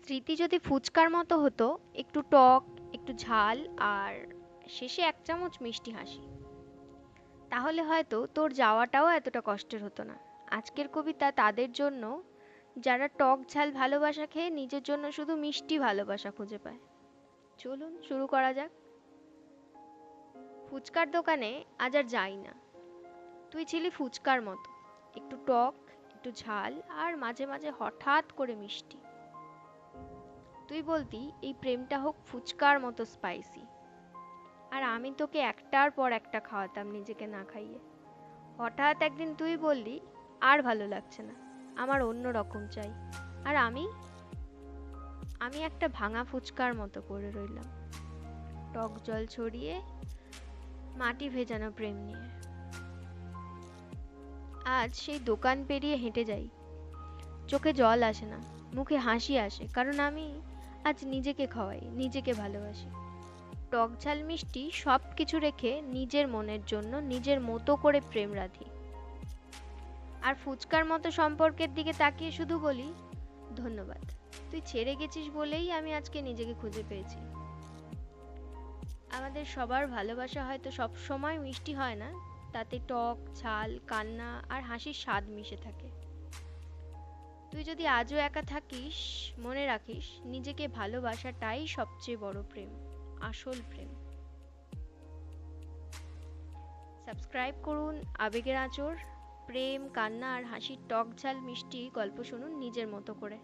স্মৃতি যদি ফুচকার মতো হতো, একটু টক, একটু ঝাল আর শেষে এক চামচ মিষ্টি হাসি, তাহলে হয়তো তোর যাওয়াটাও এতটা কষ্টের হতো না। আজকের কবিতা তাদের জন্য যারা টক ঝাল ভালোবাসা খেয়ে নিজের জন্য শুধু মিষ্টি ভালোবাসা খুঁজে পায়। চলুন শুরু করা যাক। ফুচকার দোকানে আজ আর যাই না। তুই ছিলি ফুচকার মতো, একটু টক, একটু ঝাল আর মাঝে মাঝে হঠাৎ করে মিষ্টি। তুই বলতি এই প্রেমটা হোক ফুচকার মতো স্পাইসি, আর আমি তোকে একটার পর একটা খাওয়াতাম নিজেকে না খাইয়ে। হঠাৎ একদিন তুই বললি আর ভালো লাগছে না, আমার অন্য রকম চাই। আর আমি আমি একটা ভাঙা ফুচকার মতো পড়ে রইলাম, টক জল ছড়িয়ে মাটি ভেজানো প্রেম নিয়ে। আজ সেই দোকান পেরিয়ে হেঁটে যাই, চোখে জল আসে না, মুখে হাসি আসে, কারণ আমি আজ নিজেকে খাওয়াই, নিজেকে ভালোবাসি। টক ঝাল মিষ্টি সব কিছু রেখে নিজের মনের জন্য নিজের মতো করে প্রেম রাধি। আর ফুচকার মতো সম্পর্কের দিকে তাকিয়ে শুধু বলি ধন্যবাদ, তুই ছেড়ে গেছিস বলেই আমি আজকে নিজেকে খুঁজে পেয়েছি। আমাদের সবার ভালোবাসা হয়তো সব সময় মিষ্টি হয় না, তাতে টক ঝাল কান্না আর হাসির স্বাদ মিশে থাকে। তুই যদি আজও একা থাকিস, মনে রাখিস নিজেকে ভালোবাসাটাই সবচেয়ে বড় প্রেম, আসল প্রেম। সাবস্ক্রাইব করুন আবেগের আঁচড়। প্রেম, কান্না আর হাসির টক ঝাল মিষ্টি গল্প শুনুন নিজের মতো করে।